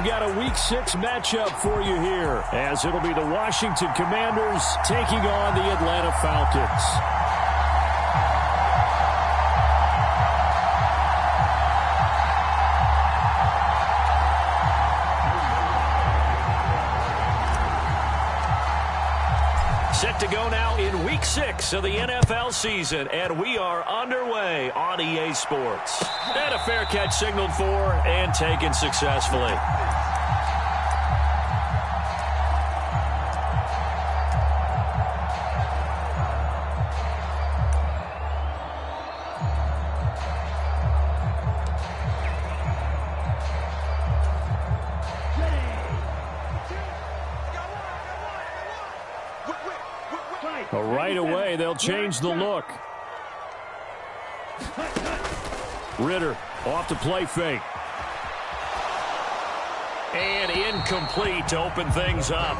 Got a Week 6 matchup for you here, as it'll be the Washington Commanders taking on the Atlanta Falcons. Set to go now in Week 6 of the NFL season, and we are underway on EA Sports. And a fair catch signaled for and taken successfully. Right away, they'll change the look. Ritter off the play fake. And incomplete to open things up.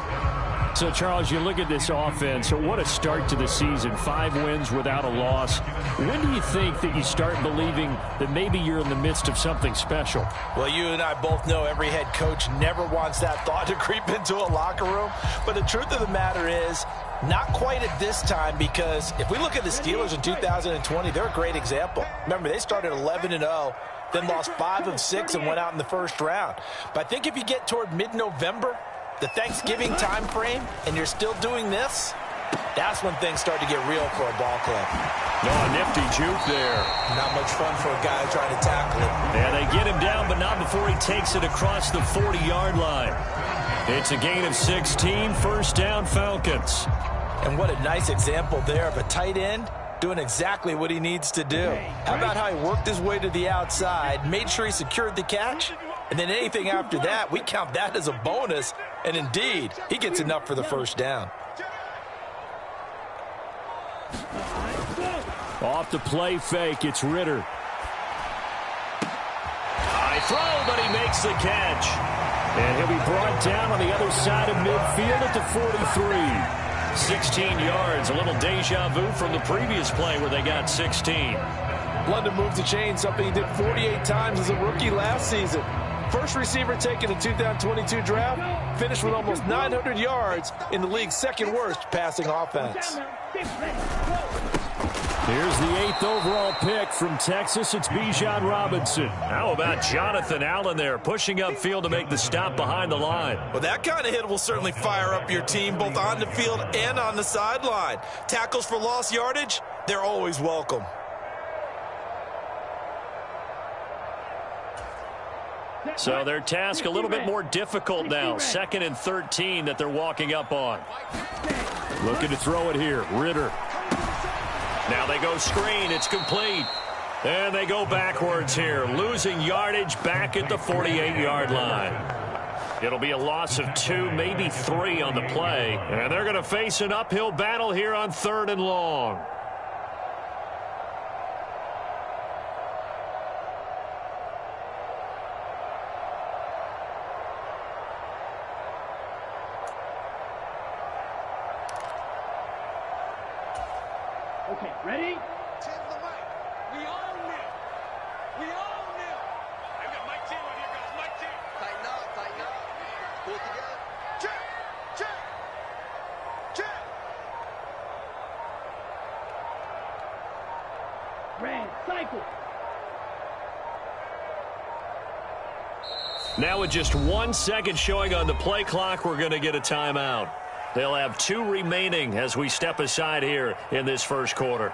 So, Charles, you look at this offense. What a start to the season. 5 wins without a loss. When do you think that you start believing that maybe you're in the midst of something special? Well, you and I both know every head coach never wants that thought to creep into a locker room. But the truth of the matter is, not quite at this time, because if we look at the Steelers in 2020, they're a great example. Remember, they started 11-0, then lost 5 of 6 and went out in the first round. But I think if you get toward mid-November, the Thanksgiving time frame, and you're still doing this, that's when things start to get real for a ball club. Oh, a nifty juke there. Not much fun for a guy trying to tackle it. And they get him down, but not before he takes it across the 40-yard line. It's a gain of 16, first down Falcons. And what a nice example there of a tight end doing exactly what he needs to do. How about how he worked his way to the outside, made sure he secured the catch, and then anything after that, we count that as a bonus. And indeed, he gets enough for the first down. Off the play fake, it's Ritter. High throw, but he makes the catch. And he'll be brought down on the other side of midfield at the 43. 16 yards, a little deja vu from the previous play where they got 16. London moved the chain, something he did 48 times as a rookie last season. First receiver taken in 2022 draft, finished with almost 900 yards in the league's second worst passing offense. Here's the 8th overall pick from Texas. It's Bijan Robinson. How about Jonathan Allen there, pushing upfield to make the stop behind the line? Well, that kind of hit will certainly fire up your team, both on the field and on the sideline. Tackles for lost yardage, they're always welcome. So their task a little bit more difficult now. 2nd and 13 that they're walking up on. Looking to throw it here. Ritter. Now they go screen. It's complete. And they go backwards here. Losing yardage back at the 48-yard line. It'll be a loss of 2, maybe 3 on the play. And they're going to face an uphill battle here on 3rd and long. Okay, ready? Tim the mic. We all knew. We all knew. I've got Mike T right here, guys. Mike T. Tighten up, tighten up. Pull it together. Check, check, check. Red, cycle. Now with just 1 second showing on the play clock, we're going to get a timeout. They'll have 2 remaining as we step aside here in this first quarter.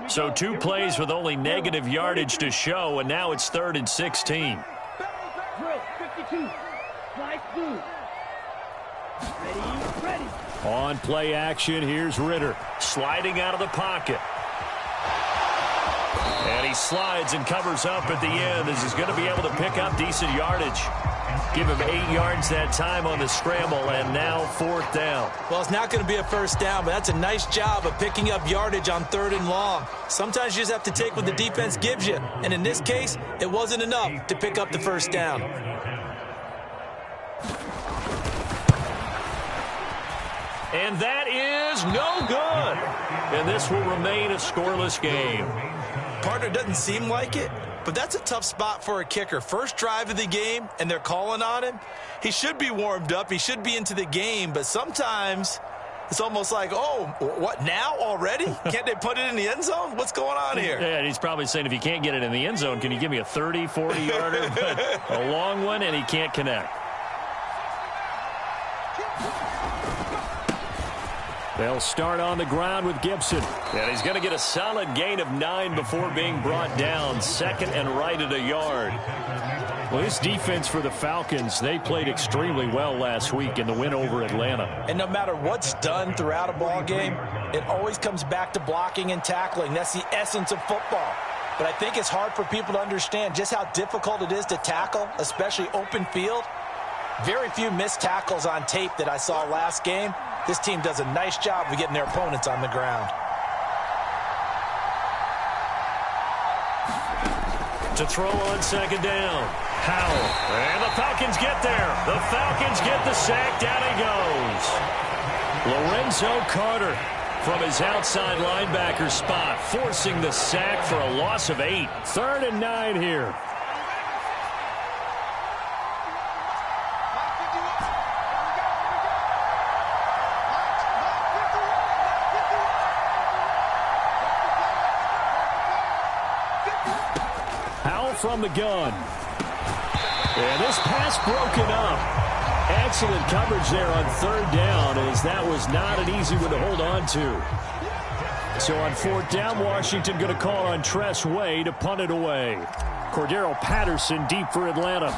So 2 plays with only negative yardage to show, and now it's 3rd and 16. Drill, 52. Slide through. Ready, ready. On play action, here's Ritter. Sliding out of the pocket. And he slides and covers up at the end as he's going to be able to pick up decent yardage. Give him 8 yards that time on the scramble, and now 4th down. Well, it's not going to be a first down, but that's a nice job of picking up yardage on 3rd and long. Sometimes you just have to take what the defense gives you, and in this case, it wasn't enough to pick up the first down. And that is no good. And this will remain a scoreless game. Partner, doesn't seem like it, but that's a tough spot for a kicker. First drive of the game, and they're calling on him. He should be warmed up. He should be into the game, but sometimes it's almost like, oh, what, now already? Can't they put it in the end zone? What's going on here? Yeah, and he's probably saying, if you can't get it in the end zone, can you give me a 30, 40-yarder? But a long one, and he can't connect. They'll start on the ground with Gibson. And he's going to get a solid gain of 9 before being brought down. Second and right at a yard. Well, this defense for the Falcons, they played extremely well last week in the win over Atlanta. And no matter what's done throughout a ball game, it always comes back to blocking and tackling. That's the essence of football. But I think it's hard for people to understand just how difficult it is to tackle, especially open field. Very few missed tackles on tape that I saw last game. This team does a nice job of getting their opponents on the ground. To throw on second down. Howell. And the Falcons get there. The Falcons get the sack. Down he goes. Lorenzo Carter from his outside linebacker spot, forcing the sack for a loss of 8. 3rd and 9 here. From the gun. And this pass broken up. Excellent coverage there on 3rd down, as that was not an easy one to hold on to. So on 4th down, Washington going to call on Tress Way to punt it away. Cordero Patterson deep for Atlanta.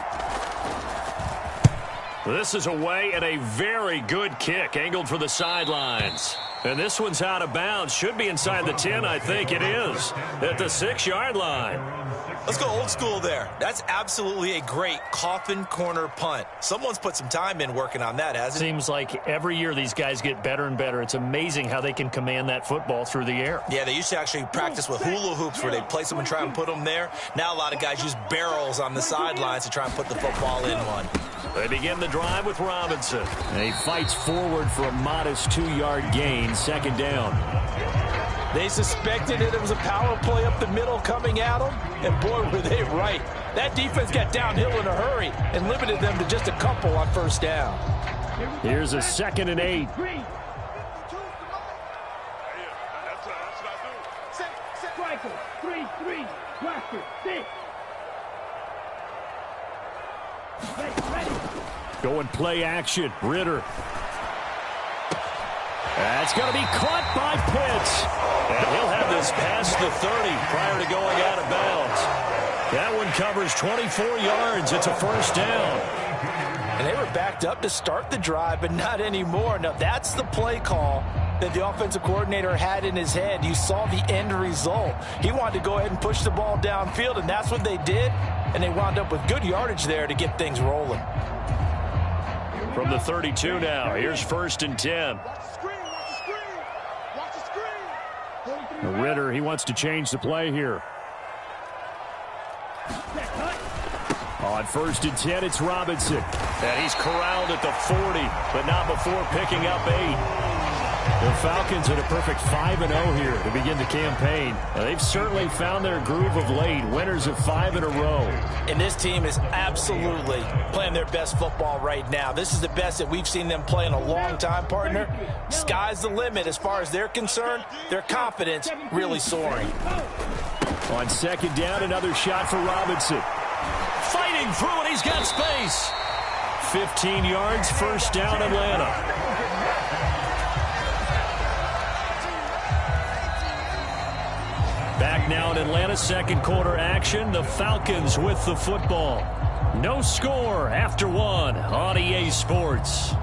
This is away, and a very good kick angled for the sidelines. And this one's out of bounds. Should be inside the 10, I think it is, at the 6-yard line. Let's go old school there. That's absolutely a great coffin corner punt. Someone's put some time in working on that, hasn't it? Seems like every year these guys get better and better. It's amazing how they can command that football through the air. Yeah, they used to actually practice with hula hoops where they'd place them and try and put them there. Now a lot of guys use barrels on the sidelines to try and put the football in one. They begin the drive with Robinson. And he fights forward for a modest 2-yard gain, 2nd down. They suspected it was a power play up the middle coming at them, and boy, were they right. That defense got downhill in a hurry and limited them to just a couple on 1st down. Here's a 2nd and 8. Striker, 3-3, blaster, 6. Ready. Going play action. Ritter. That's going to be caught by Pitts. And he'll have this past the 30 prior to going out of bounds. That one covers 24 yards. It's a 1st down. And they were backed up to start the drive, but not anymore. Now, that's the play call that the offensive coordinator had in his head. You saw the end result. He wanted to go ahead and push the ball downfield, and that's what they did. And they wound up with good yardage there to get things rolling. From the 32 now, here's 1st and 10. Ritter, he wants to change the play here. On 1st and 10, it's Robinson. And he's corralled at the 40, but not before picking up 8. The Falcons at a perfect 5-0 here to begin the campaign. Now, they've certainly found their groove of late, winners of 5 in a row. And this team is absolutely playing their best football right now. This is the best that we've seen them play in a long time, partner. Sky's the limit as far as they're concerned. Their confidence really soaring. On 2nd down, another shot for Robinson. Fighting through, and he's got space. 15 yards, 1st down, Atlanta. Back now in Atlanta, 2nd quarter action. The Falcons with the football. No score after 1 on EA Sports.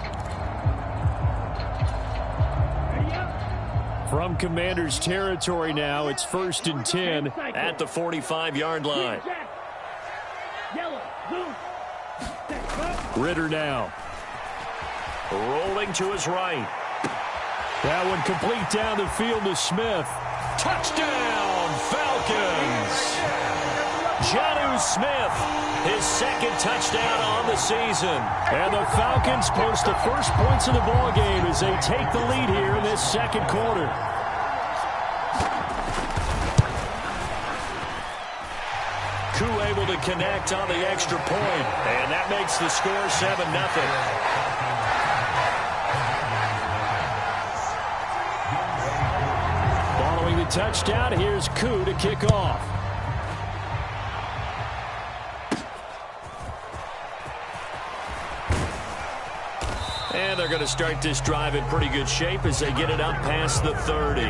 From Commanders territory now, it's 1st and 10 at the 45-yard line. Ritter now. Rolling to his right. That one complete down the field to Smith. Touchdown, Falcons! Jonnu Smith, his second touchdown on the season. And the Falcons post the first points of the ballgame as they take the lead here in this second quarter. Koo able to connect on the extra point, and that makes the score 7-0. Following the touchdown, here's Koo to kick off. And they're going to start this drive in pretty good shape as they get it up past the 30.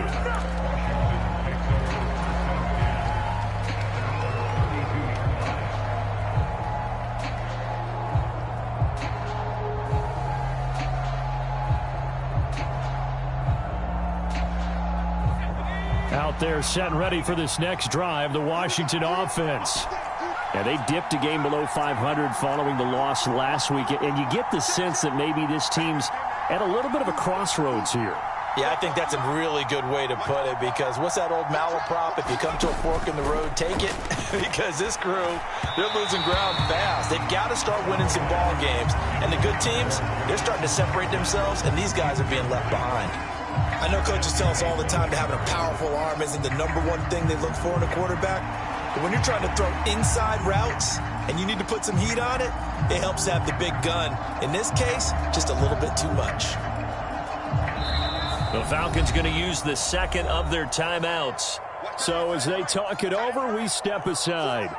Out there set and ready for this next drive, the Washington offense. And they dipped a game below 500 following the loss last week. And you get the sense that maybe this team's at a little bit of a crossroads here. Yeah, I think that's a really good way to put it, because what's that old malaprop? If you come to a fork in the road, take it. Because this crew, they're losing ground fast. They've got to start winning some ball games. And the good teams, they're starting to separate themselves, and these guys are being left behind. I know coaches tell us all the time that having a powerful arm isn't the #1 thing they look for in a quarterback. But when you're trying to throw inside routes and you need to put some heat on it, it helps to have the big gun. In this case, just a little bit too much. The Falcons going to use the second of their timeouts. So as they talk it over, we step aside.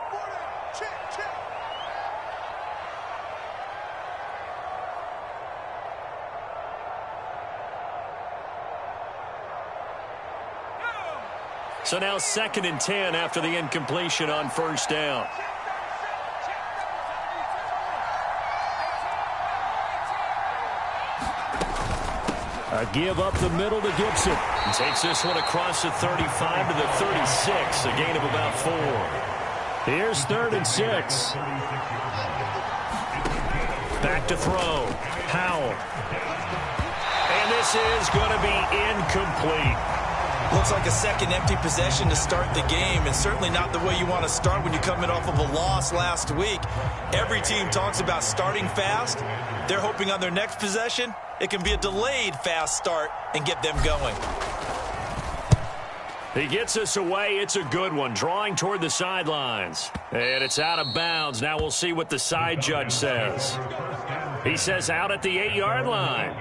So now 2nd and 10 after the incompletion on first down. A give up the middle to Gibson. He takes this one across the 35 to the 36, a gain of about 4. Here's 3rd and 6. Back to throw. Howell. And this is going to be incomplete. Looks like a second empty possession to start the game, and certainly not the way you want to start when you're coming off of a loss last week. Every team talks about starting fast. They're hoping on their next possession it can be a delayed fast start and get them going. He gets us away. It's a good one, drawing toward the sidelines. And it's out of bounds. Now we'll see what the side judge says. He says out at the 8-yard line.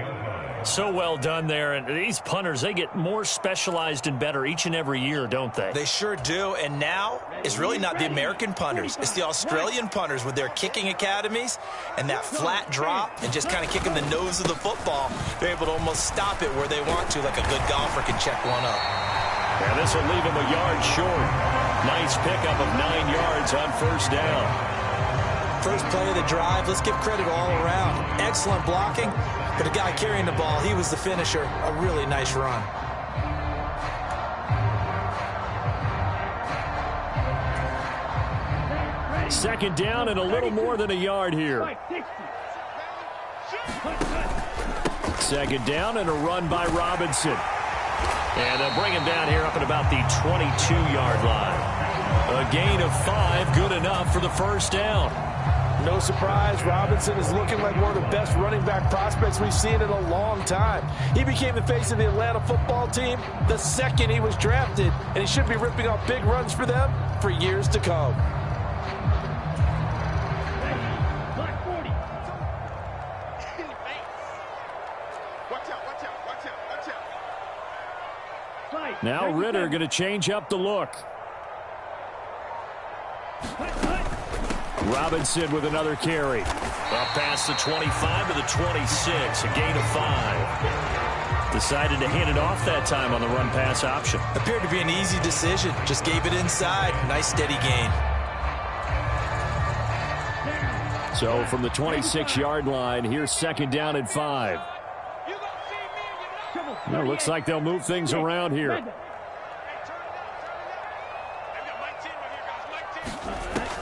So well done there. And these punters, they get more specialized and better each and every year, don't they? They sure do. And now it's really not the American punters. It's the Australian punters with their kicking academies and that flat drop and just kind of kicking the nose of the football. They're able to almost stop it where they want to, like a good golfer can check one up. And this will leave him a yard short. Nice pickup of 9 yards on first down. First play of the drive, let's give credit all around. Excellent blocking, but the guy carrying the ball, he was the finisher. A really nice run. Second down and a little more than a yard here. Second down and a run by Robinson. And they'll bring him down here up at about the 22-yard line. A gain of 5, good enough for the first down. No surprise, Robinson is looking like one of the best running back prospects we've seen in a long time. He became the face of the Atlanta football team the second he was drafted, and he should be ripping off big runs for them for years to come. Now Ritter going to change up the look. Robinson with another carry. Up past the 25 to the 26, a gain of 5. Decided to hand it off that time on the run-pass option. Appeared to be an easy decision. Just gave it inside. Nice steady gain. So from the 26-yard line, here's second down and 5. Well, looks like they'll move things around here.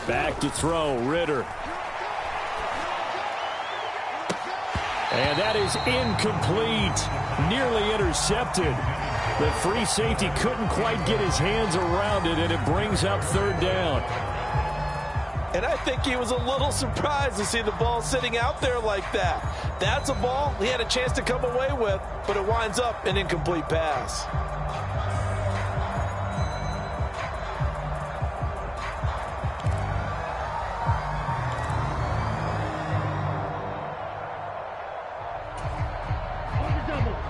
Back to throw, Ritter. And that is incomplete. Nearly intercepted. The free safety couldn't quite get his hands around it, and it brings up third down. And I think he was a little surprised to see the ball sitting out there like that. That's a ball he had a chance to come away with, but it winds up an incomplete pass.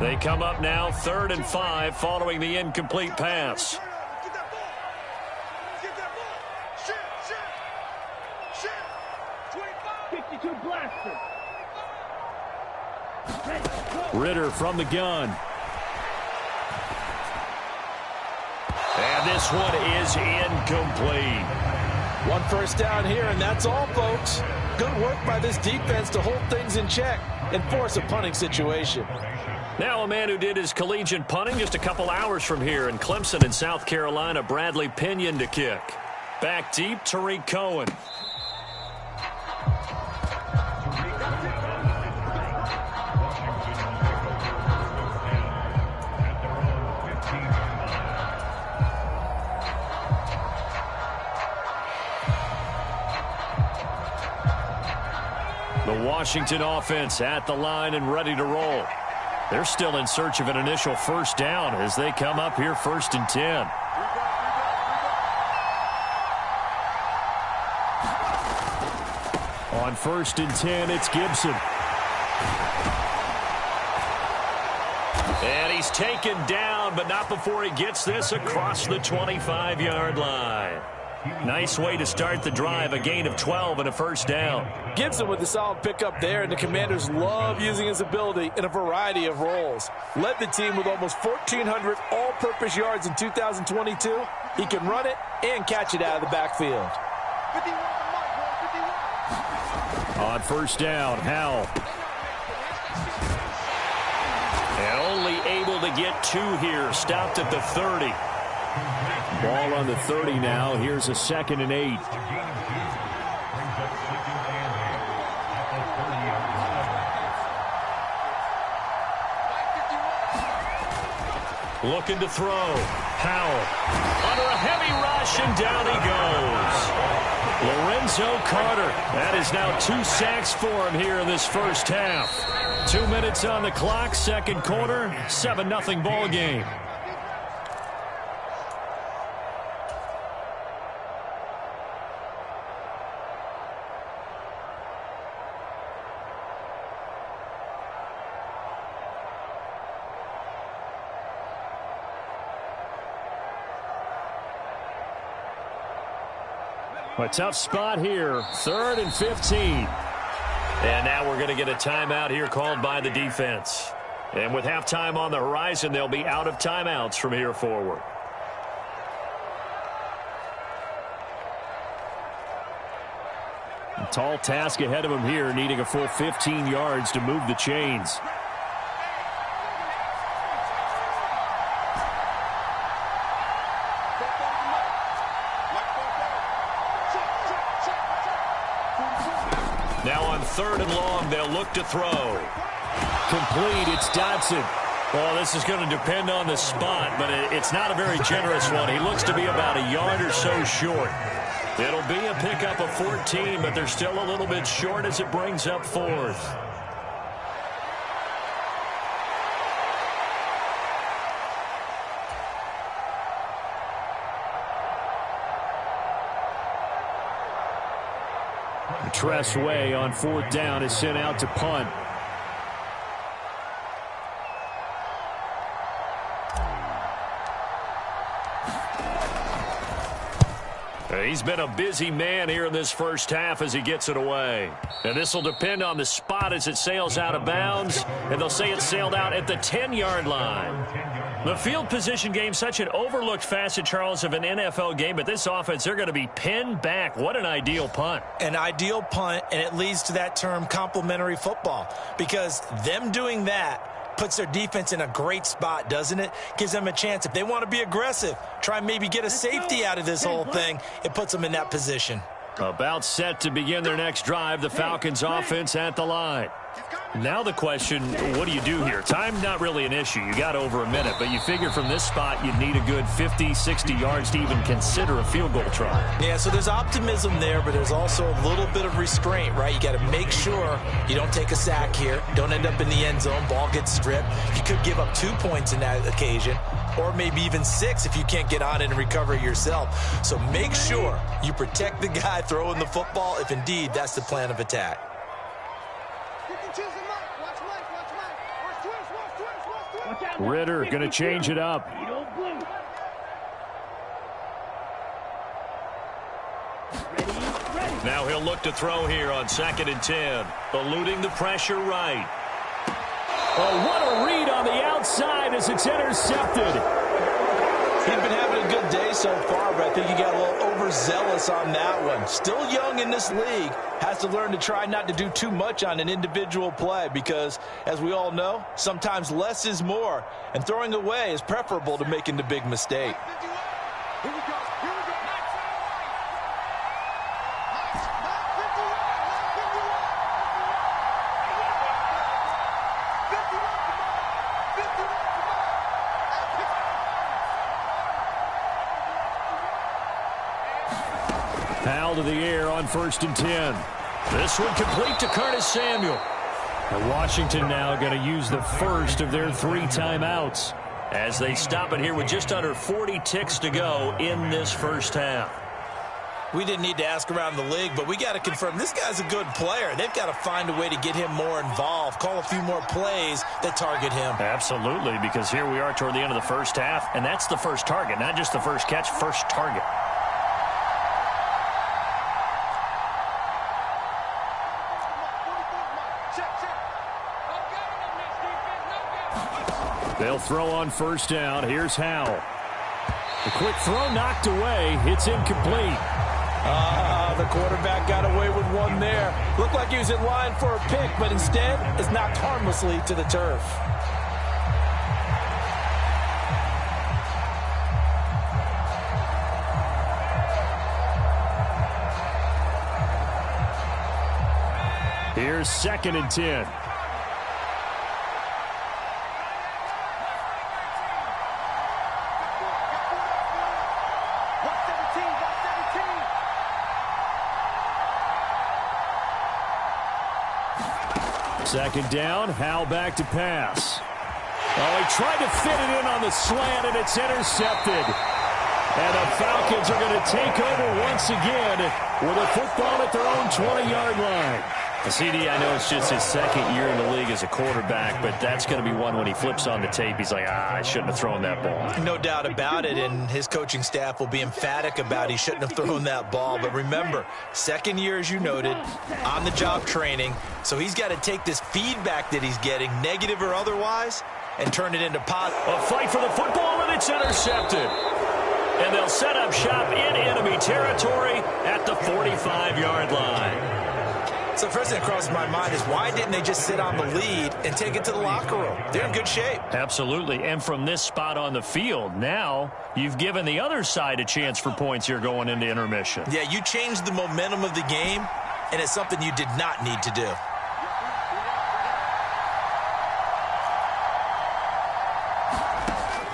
They come up now 3rd and 5 following the incomplete pass. Ritter from the gun. And this one is incomplete. One first down here, and that's all, folks. Good work by this defense to hold things in check and force a punting situation. Now a man who did his collegiate punting just a couple hours from here in Clemson in South Carolina, Bradley Pinion to kick. Back deep, Tariq Cohen. The Washington offense at the line and ready to roll. They're still in search of an initial first down as they come up here 1st and 10. On 1st and 10, it's Gibson. And he's taken down, but not before he gets this across the 25-yard line. Nice way to start the drive, a gain of 12 and a first down. Gibson with a solid pickup there, and the Commanders love using his ability in a variety of roles. Led the team with almost 1,400 all-purpose yards in 2022. He can run it and catch it out of the backfield. On first down, Howell. And only able to get 2 here, stopped at the 30. Ball on the 30 now. Here's a 2nd and 8. Looking to throw. Howell under a heavy rush, and down he goes. Lorenzo Carter. That is now 2 sacks for him here in this first half. 2 minutes on the clock, second quarter, 7-0 ball game. A tough spot here, 3rd and 15. And now we're going to get a timeout here called by the defense. And with halftime on the horizon, they'll be out of timeouts from here forward. A tall task ahead of him here, needing a full 15 yards to move the chains. Now on 3rd and long, they'll look to throw. Complete, it's Dodson. Well, this is going to depend on the spot, but it's not a very generous one. He looks to be about a yard or so short. It'll be a pickup of 14, but they're still a little bit short as it brings up 4th. Tress Way on 4th down is sent out to punt. He's been a busy man here in this first half as he gets it away. And this will depend on the spot as it sails out of bounds. And they'll say it sailed out at the 10-yard line. The field position game, such an overlooked facet, Charles, of an NFL game. But this offense, they're going to be pinned back. What an ideal punt. An ideal punt, and it leads to that term complementary football. Because them doing that puts their defense in a great spot, doesn't it? Gives them a chance. If they want to be aggressive, try and maybe get a safety out of this whole thing, it puts them in that position. About set to begin their next drive, the Falcons offense at the line. Now the question, what do you do here? Time not really an issue. You got over a minute, but you figure from this spot you'd need a good 50, 60 yards to even consider a field goal try. Yeah, so there's optimism there, but there's also a little bit of restraint, right? You got to make sure you don't take a sack here, don't end up in the end zone, ball gets stripped. You could give up 2 points in that occasion, or maybe even 6 if you can't get on it and recover it yourself. So make sure you protect the guy throwing the football if indeed that's the plan of attack. Ritter going to change it up. Now he'll look to throw here on 2nd and 10. Eluding the pressure right. Oh, what a read on the outside as it's intercepted. He's been having a good day so far, but I think he got a little overzealous on that one. Still young in this league. Has to learn to try not to do too much on an individual play because, as we all know, sometimes less is more. And throwing away is preferable to making the big mistake. Here we go. Foul to the air on 1st and 10. This one complete to Curtis Samuel. And Washington now going to use the first of their 3 timeouts as they stop it here with just under 40 ticks to go in this first half. We didn't need to ask around the league, but we got to confirm this guy's a good player. They've got to find a way to get him more involved, call a few more plays that target him. Absolutely, because here we are toward the end of the first half, and that's the first target, not just the first catch, first target. They'll throw on 1st down. Here's Howell. The quick throw knocked away. It's incomplete. The quarterback got away with one there. Looked like he was in line for a pick, but instead it's knocked harmlessly to the turf. Here's 2nd and 10. Second down, Howell back to pass. Oh, he tried to fit it in on the slant, and it's intercepted. And the Falcons are going to take over once again with a football at their own 20-yard line. CD, I know it's just his 2nd year in the league as a quarterback, but that's going to be one when he flips on the tape. He's like, I shouldn't have thrown that ball. No doubt about it, and his coaching staff will be emphatic about he shouldn't have thrown that ball. But remember, 2nd year, as you noted, on-the-job training, so he's got to take this feedback that he's getting, negative or otherwise, and turn it into positive. A fight for the football, and it's intercepted. And they'll set up shop in enemy territory at the 45-yard line. So the first thing that crosses my mind is why didn't they just sit on the lead and take it to the locker room? They're in good shape. Absolutely. And from this spot on the field, now you've given the other side a chance for points here going into intermission. Yeah, you changed the momentum of the game, and it's something you did not need to do.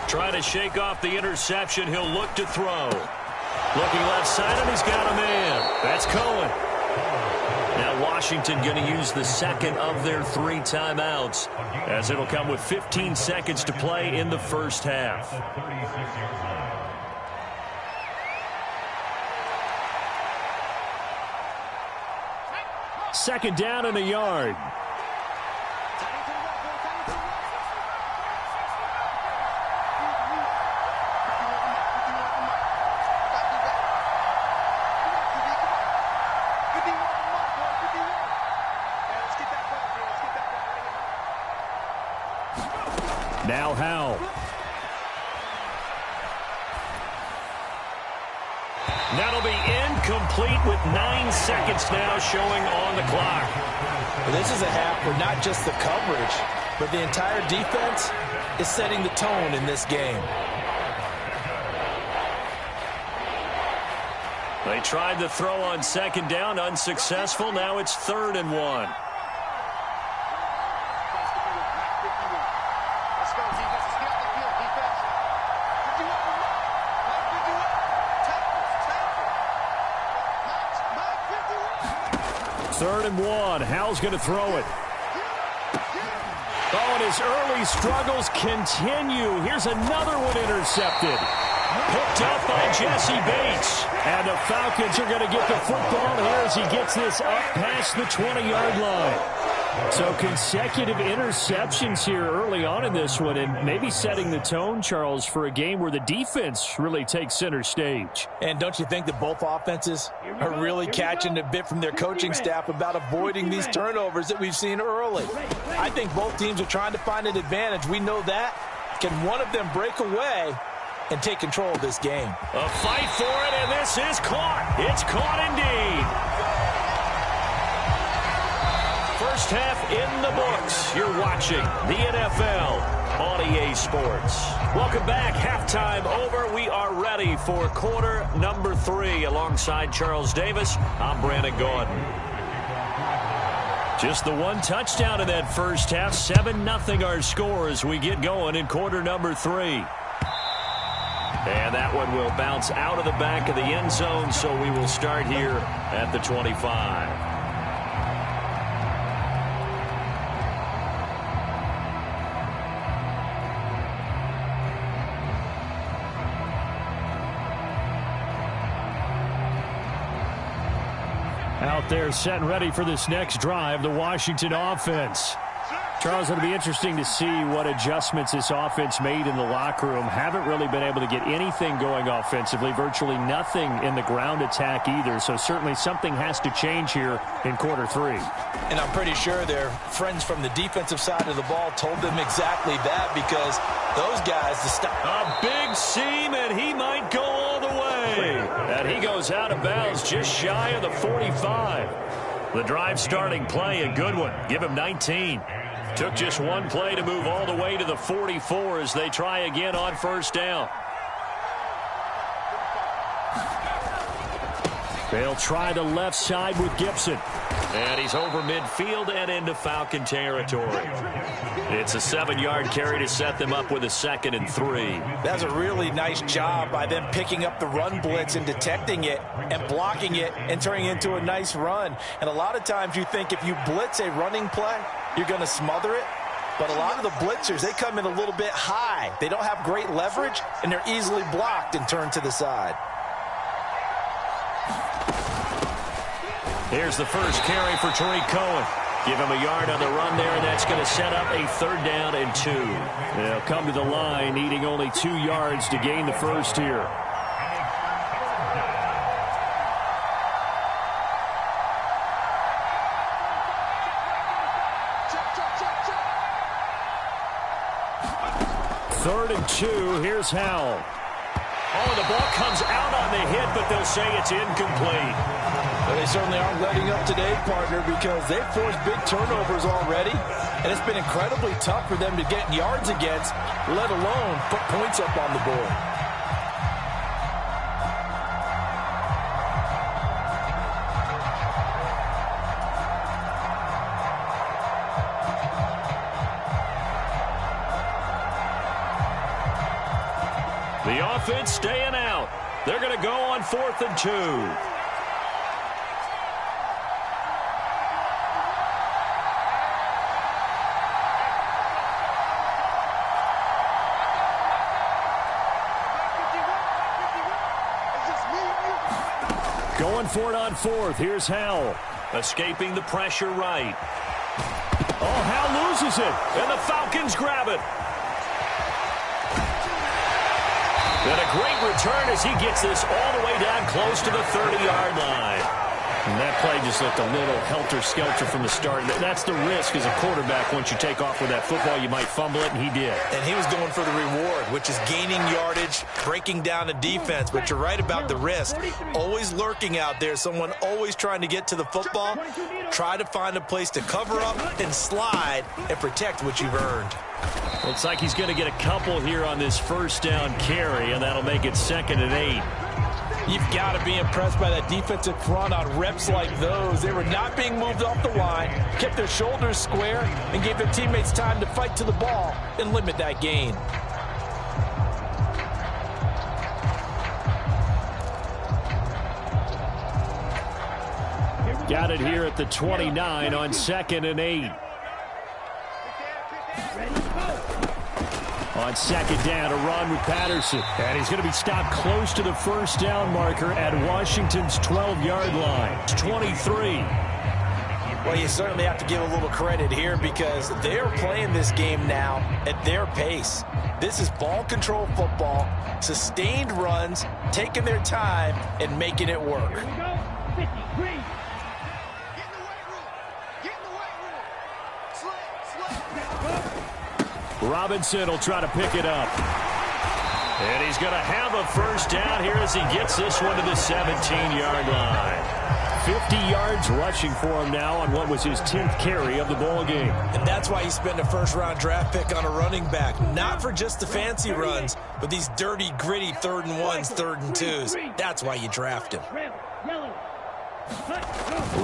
Trying to shake off the interception. He'll look to throw. Looking left side, and he's got a man. That's Cohen. Now Washington going to use the 2nd of their 3 timeouts as it'll come with 15 seconds to play in the first half. Second down and a yard. Now Howell. That'll be incomplete with 9 seconds now showing on the clock. Well, this is a half where not just the coverage, but the entire defense is setting the tone in this game. They tried the throw on 2nd down, unsuccessful. Now it's 3rd and 1. 3rd and 1. Howell's going to throw it. Oh, and his early struggles continue. Here's another one intercepted. Picked up by Jesse Bates. And the Falcons are going to get the football here as he gets this up past the 20-yard line. So consecutive interceptions here early on in this one, and maybe setting the tone, Charles, for a game where the defense really takes center stage. And don't you think that both offenses are really catching a bit from their coaching staff about avoiding these turnovers that we've seen early? I think both teams are trying to find an advantage. We know that. Can one of them break away and take control of this game? A fight for it, and this is caught. It's caught indeed. First half in the books. You're watching the NFL on EA Sports. Welcome back. Halftime over. We are ready for quarter number 3. Alongside Charles Davis, I'm Brandon Gordon. Just the one touchdown in that first half. 7-0 our score as we get going in quarter number 3. And that one will bounce out of the back of the end zone, so we will start here at the 25. Out there set and ready for this next drive, the Washington offense. Charles, it'll be interesting to see what adjustments this offense made in the locker room. Haven't really been able to get anything going offensively, virtually nothing in the ground attack either. So certainly something has to change here in quarter 3. And I'm pretty sure their friends from the defensive side of the ball told them exactly that, because those guys, a big seam, and he might go all the way. And he goes out of bounds just shy of the 45. The drive starting play, a good one. Give him 19. Took just one play to move all the way to the 44 as they try again on first down. They'll try the left side with Gibson. And he's over midfield and into Falcon territory. It's a 7-yard carry to set them up with a 2nd and 3. That's a really nice job by them picking up the run blitz and detecting it and blocking it and turning it into a nice run. And a lot of times you think if you blitz a running play, you're going to smother it. But a lot of the blitzers, they come in a little bit high. They don't have great leverage, and they're easily blocked and turned to the side. Here's the first carry for Tariq Cohen. Give him a yard on the run there, and that's going to set up a 3rd down and 2. They'll come to the line, needing only 2 yards to gain the first here. Third and 2. Here's Howell. Oh, the ball comes out on the hit, but they'll say it's incomplete. Well, they certainly aren't letting up today, partner, because they've forced big turnovers already, and it's been incredibly tough for them to get yards against, let alone put points up on the board. The offense staying out. They're going to go on 4th and 2. Going for it on 4th. Here's Howell. Escaping the pressure right. Oh, Howell loses it. And the Falcons grab it. And a great return as he gets this all the way down close to the 30-yard line. And that play just looked a little helter-skelter from the start. That's the risk as a quarterback. Once you take off with that football, you might fumble it, and he did. And he was going for the reward, which is gaining yardage, breaking down the defense. But you're right about the risk. Always lurking out there, someone always trying to get to the football. Try to find a place to cover up and slide and protect what you've earned. Looks like he's going to get a couple here on this first down carry, and that'll make it 2nd and 8. You've got to be impressed by that defensive front on reps like those. They were not being moved off the line, kept their shoulders square, and gave their teammates time to fight to the ball and limit that gain. Got it here at the 29 on 2nd and 8. On 2nd down, a run with Patterson. And he's going to be stopped close to the first down marker at Washington's 12-yard line. It's 23. Well, you certainly have to give a little credit here because they're playing this game now at their pace. This is ball control football, sustained runs, taking their time, and making it work. Here we go. 53. Get in the weight room. Get in the weight room. Slip. Robinson will try to pick it up. And he's going to have a first down here as he gets this one to the 17-yard line. 50 yards rushing for him now on what was his 10th carry of the ball game. And that's why you spend a first-round draft pick on a running back. Not for just the fancy runs, but these dirty, gritty 3rd and 1s, 3rd and 2s. That's why you draft him.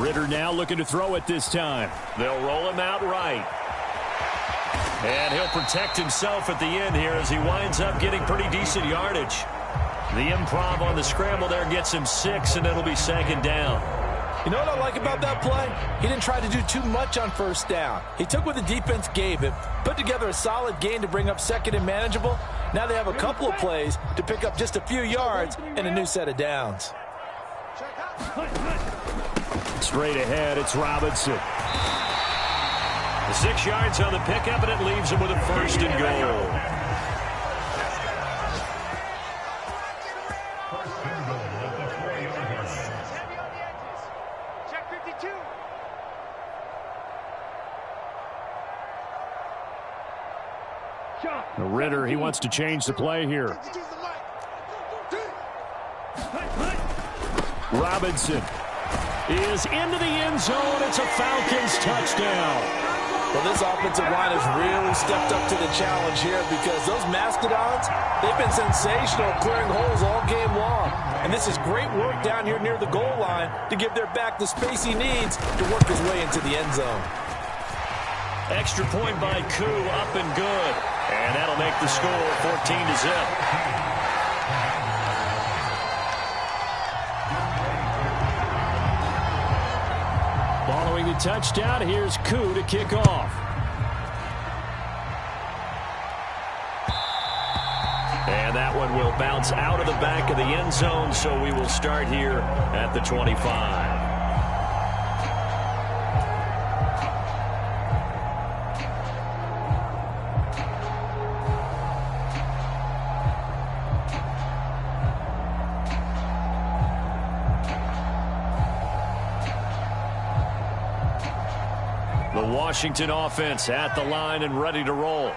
Ritter now looking to throw it this time. They'll roll him out right. And he'll protect himself at the end here as he winds up getting pretty decent yardage. The improv on the scramble there gets him 6, and it'll be 2nd down. You know what I like about that play? He didn't try to do too much on first down. He took what the defense gave him, put together a solid gain to bring up 2nd and manageable. Now they have a couple of plays to pick up just a few yards and a new set of downs. Straight ahead, it's Robinson. 6 yards on the pickup, and it leaves him with a 1st and goal. Ritter, he wants to change the play here. Robinson is into the end zone. It's a Falcons touchdown. Well, this offensive line has really stepped up to the challenge here because those Mastodons, they've been sensational clearing holes all game long. And this is great work down here near the goal line to give their back the space he needs to work his way into the end zone. Extra point by Koo, up and good. And that'll make the score 14-0. Following the touchdown, here's Koo to kick off. And that one will bounce out of the back of the end zone, so we will start here at the 25. Washington offense at the line and ready to roll.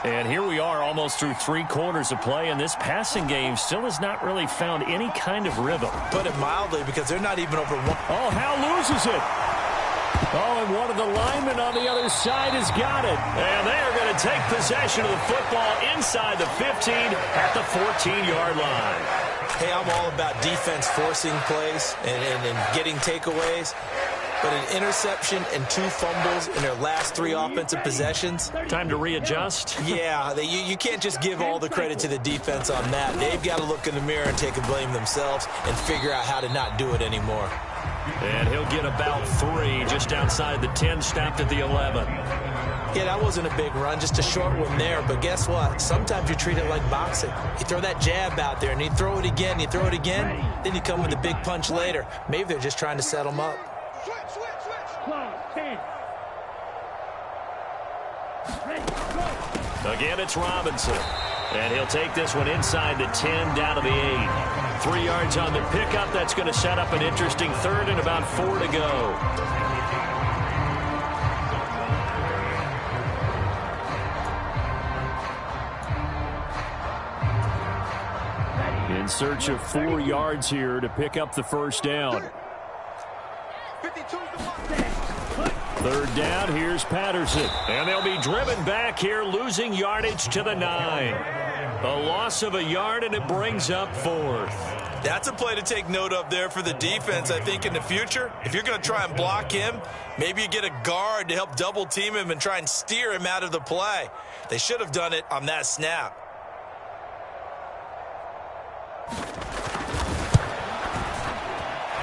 And here we are almost through 3 quarters of play, and this passing game still has not really found any kind of rhythm. Put it mildly, because they're not even over one. Oh, Hal loses it. Oh, and one of the linemen on the other side has got it. And they are going to take possession of the football inside the 15 at the 14-yard line. Hey, I'm all about defense forcing plays and getting takeaways. But an interception and 2 fumbles in their last 3 offensive possessions. Time to readjust. Yeah, you can't just give all the credit to the defense on that. They've got to look in the mirror and take the blame themselves and figure out how to not do it anymore. And he'll get about 3 just outside the 10, stopped at the 11. Yeah, that wasn't a big run, just a short one there. But guess what? Sometimes you treat it like boxing. You throw that jab out there, and you throw it again, you throw it again, then you come with a big punch later. Maybe they're just trying to set them up. Again, it's Robinson. And he'll take this one inside the 10, down to the 8. 3 yards on the pickup. That's going to set up an interesting 3rd and about 4 to go. In search of 4 yards here to pick up the first down. 3rd down, here's Patterson. And they'll be driven back here, losing yardage to the 9. A loss of a yard, and it brings up 4th. That's a play to take note of there for the defense, I think, in the future. If you're going to try and block him, maybe you get a guard to help double team him and try and steer him out of the play. They should have done it on that snap.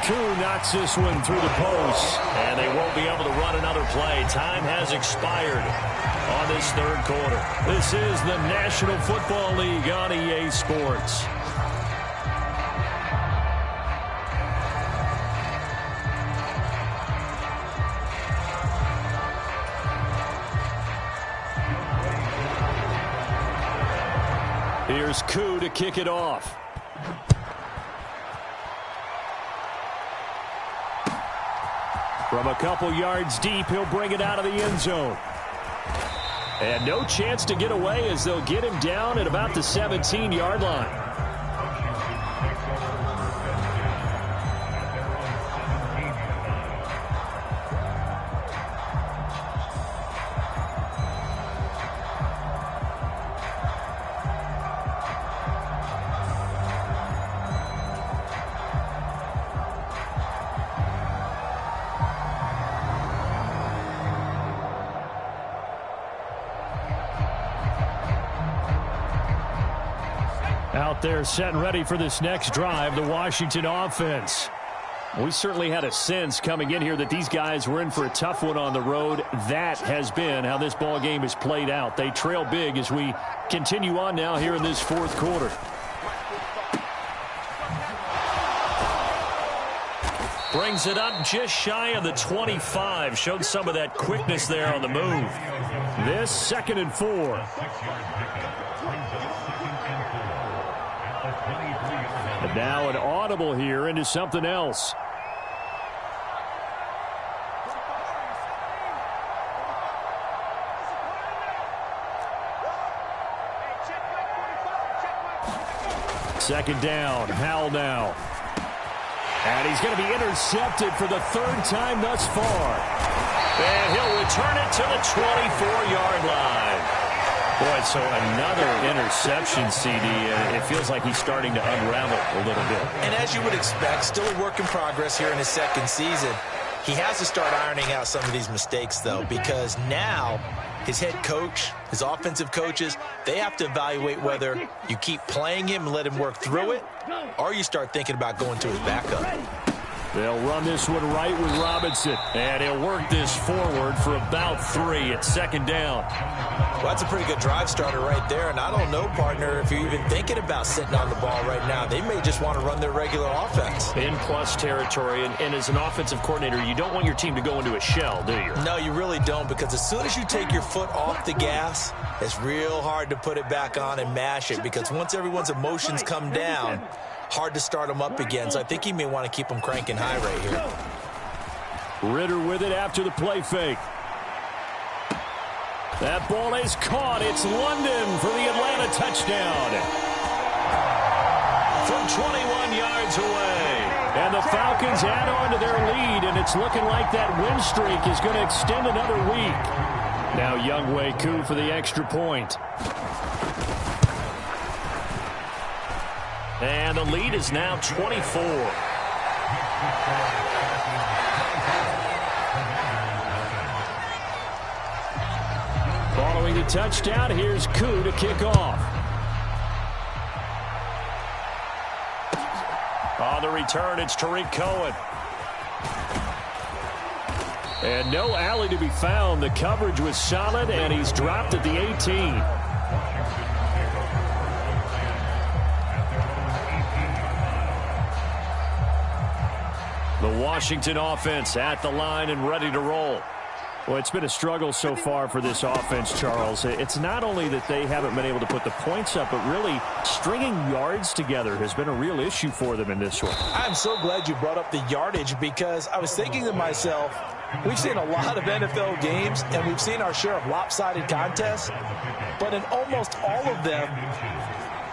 Koo knocks this one through the post. And they won't be able to run another play. Time has expired on this third quarter. This is the National Football League on EA Sports. Here's Koo to kick it off. From a couple yards deep, he'll bring it out of the end zone. And no chance to get away as they'll get him down at about the 17-yard line. Out there set and ready for this next drive, the Washington offense. We certainly had a sense coming in here that these guys were in for a tough one on the road. That has been how this ball game is played out. They trail big as we continue on now here in this fourth quarter. Brings it up just shy of the 25. Showed some of that quickness there on the move. This 2nd and 4. And now an audible here into something else. Second down, Howell now. And he's going to be intercepted for the 3rd time thus far. And he'll return it to the 24-yard line. Boy, so another interception, CD. It feels like he's starting to unravel a little bit. And as you would expect, still a work in progress here in his 2nd season. He has to start ironing out some of these mistakes, though, because now his head coach, his offensive coaches, they have to evaluate whether you keep playing him and let him work through it, or you start thinking about going to his backup. They'll run this one right with Robinson. And he'll work this forward for about 3 at 2nd down. Well, that's a pretty good drive starter right there. And I don't know, partner, if you're even thinking about sitting on the ball right now. They may just want to run their regular offense. In plus territory. And as an offensive coordinator, you don't want your team to go into a shell, do you? No, you really don't. Because as soon as you take your foot off the gas, it's real hard to put it back on and mash it. Because once everyone's emotions come down, hard to start them up again, so I think he may want to keep them cranking high right here. Ritter with it after the play fake. That ball is caught. It's London for the Atlanta touchdown. From 21 yards away. And the Falcons add on to their lead, and it's looking like that win streak is going to extend another week. Now Younghoe Koo for the extra point. And the lead is now 24. Following the touchdown, here's Koo to kick off. On the return, it's Tariq Cohen. And no alley to be found. The coverage was solid, and he's dropped at the 18. The Washington offense at the line and ready to roll. Well, it's been a struggle so far for this offense, Charles. It's not only that they haven't been able to put the points up, but really stringing yards together has been a real issue for them in this one. I'm so glad you brought up the yardage, because I was thinking to myself, we've seen a lot of NFL games, and we've seen our share of lopsided contests, but in almost all of them,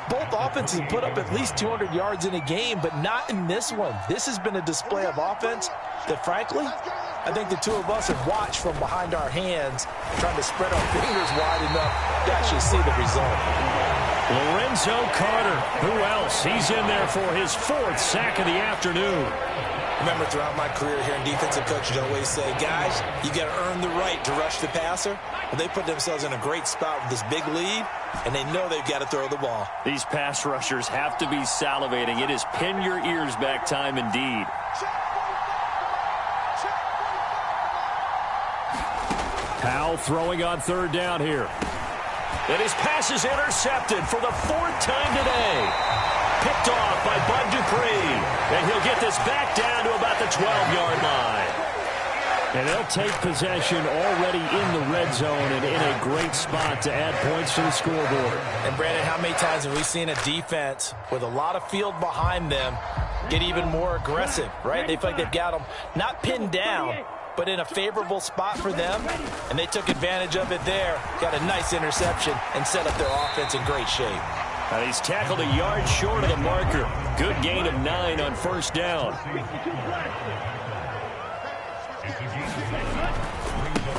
both offenses put up at least 200 yards in a game, but not in this one. This has been a display of offense that, frankly, I think the two of us have watched from behind our hands, trying to spread our fingers wide enough to actually see the result. Lorenzo Carter, who else? He's in there for his 4th sack of the afternoon. Remember, throughout my career here in defensive coaching, I always say, guys, you got to earn the right to rush the passer. Well, they put themselves in a great spot with this big lead, and they know they've got to throw the ball. These pass rushers have to be salivating. It is pin your ears back time indeed. Powell throwing on third down here. And his pass is intercepted for the 4th time today. Picked off by Bud Dupree. And he'll get this back down to about the 12-yard line. And they'll take possession already in the red zone and in a great spot to add points to the scoreboard. And, Brandon, how many times have we seen a defense with a lot of field behind them get even more aggressive, right? They feel like they've got them not pinned down, but in a favorable spot for them, and they took advantage of it there, got a nice interception, and set up their offense in great shape. And he's tackled a yard short of the marker. Good gain of 9 on first down.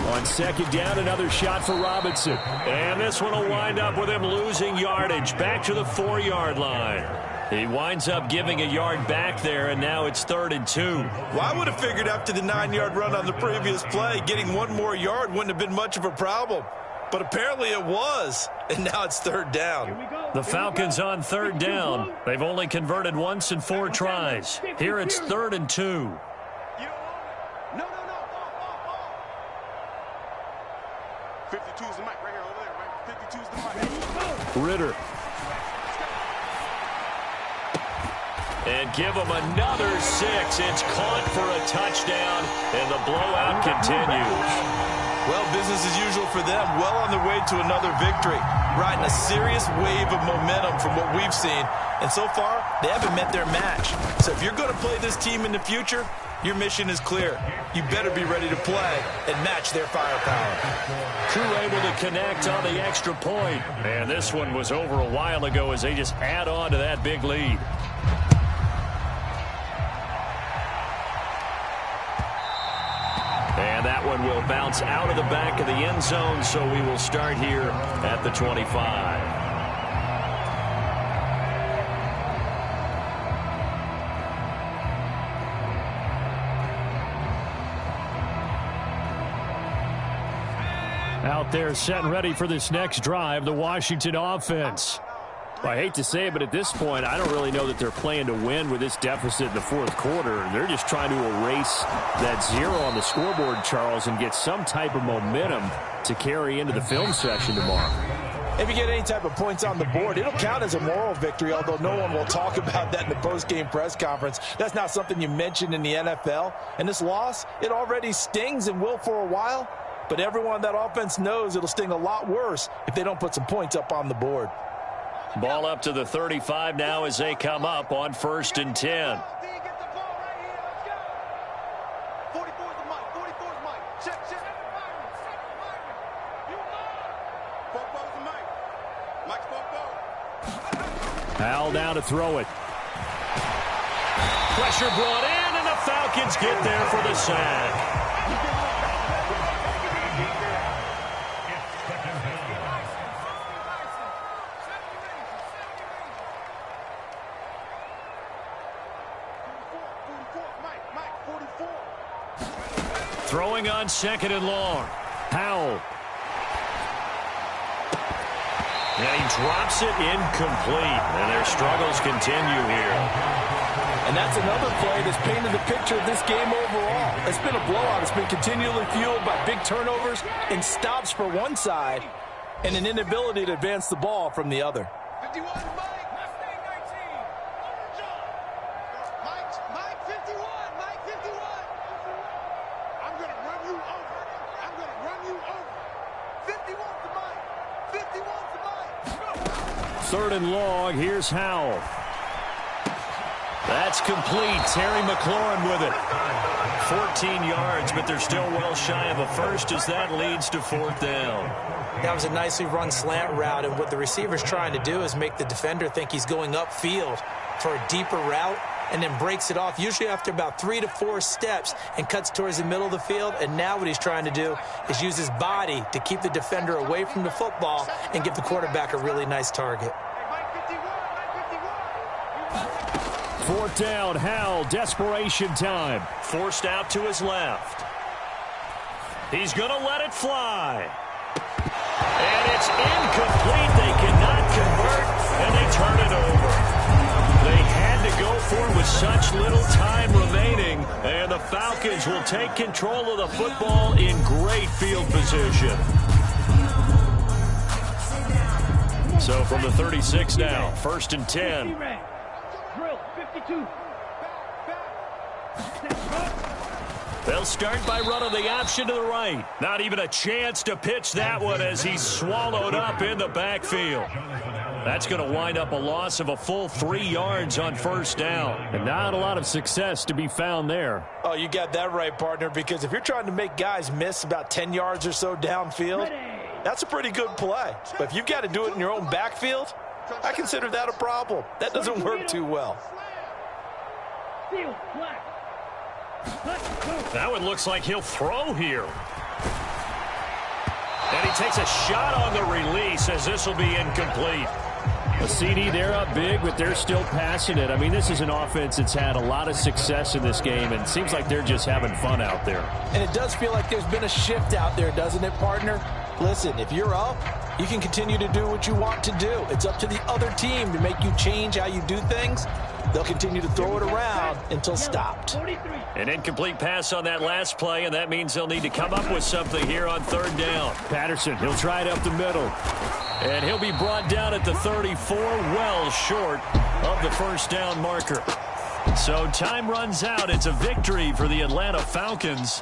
On second down, another shot for Robinson. And this one will wind up with him losing yardage back to the 4-yard line. He winds up giving a yard back there, and now it's 3rd and 2. Well, I would have figured after the 9-yard run on the previous play, getting one more yard wouldn't have been much of a problem. But apparently it was, and now it's 3rd down. The Falcons on 3rd down. They've only converted once in 4 tries. Here it's 3rd and 2. No. 52's the mic right here over there, right? 52's the mic. Ritter. And give him another 6. It's caught for a touchdown, and the blowout continues. Well, business as usual for them. Well on their way to another victory. Riding a serious wave of momentum from what we've seen. And so far, they haven't met their match. So if you're going to play this team in the future, your mission is clear. You better be ready to play and match their firepower. Crew able to connect on the extra point. And this one was over a while ago as they just add on to that big lead. And that one will bounce out of the back of the end zone, so we will start here at the 25. Out there set and ready for this next drive, the Washington offense. Well, I hate to say it, but at this point, I don't really know that they're playing to win with this deficit in the 4th quarter. They're just trying to erase that 0 on the scoreboard, Charles, and get some type of momentum to carry into the film session tomorrow. If you get any type of points on the board, it'll count as a moral victory, although no one will talk about that in the post-game press conference. That's not something you mentioned in the NFL. And this loss, it already stings and will for a while, but everyone on that offense knows it'll sting a lot worse if they don't put some points up on the board. Ball up to the 35 now as they come up on 1st and 10. Powell down to throw it. Pressure brought in, and the Falcons get there for the sack. Throwing on 2nd and long. Powell. And he drops it incomplete. And their struggles continue here. And that's another play that's painted the picture of this game overall. It's been a blowout. It's been continually fueled by big turnovers and stops for one side and an inability to advance the ball from the other. 51, Mike. Mike 51. Mike 51. I'm going to run you over. I'm going to run you over. 51 to Mike. 51 to Mike. 3rd and long. Here's Howell. That's complete. Terry McLaurin with it. 14 yards, but they're still well shy of a first as that leads to 4th down. That was a nicely run slant route, and what the receiver's trying to do is make the defender think he's going upfield for a deeper route and then breaks it off, usually after about 3 to 4 steps, and cuts towards the middle of the field. And now what he's trying to do is use his body to keep the defender away from the football and give the quarterback a really nice target. 4th down, Howell, desperation time. Forced out to his left. He's going to let it fly. And it's incomplete. They cannot convert, and they turn it over. They had to go 4 with such little time remaining, and the Falcons will take control of the football in great field position. So from the 36 now, 1st and 10. Drill 52. They'll start by running the option to the right. Not even a chance to pitch that one as he's swallowed up in the backfield. That's going to wind up a loss of a full 3 yards on 1st down. And not a lot of success to be found there. Oh, you got that right, partner, because if you're trying to make guys miss about 10 yards or so downfield, that's a pretty good play. But if you've got to do it in your own backfield, I consider that a problem. That doesn't work too well. That one looks like he'll throw here. And he takes a shot on the release as this will be incomplete. A CD, they're up big, but they're still passing it. I mean, this is an offense that's had a lot of success in this game, and it seems like they're just having fun out there. And it does feel like there's been a shift out there, doesn't it, partner? Listen, if you're up, you can continue to do what you want to do. It's up to the other team to make you change how you do things. They'll continue to throw it around until stopped. An incomplete pass on that last play, and that means they'll need to come up with something here on 3rd down. Patterson, he'll try it up the middle. And he'll be brought down at the 34, well short of the 1st down marker. So time runs out. It's a victory for the Atlanta Falcons.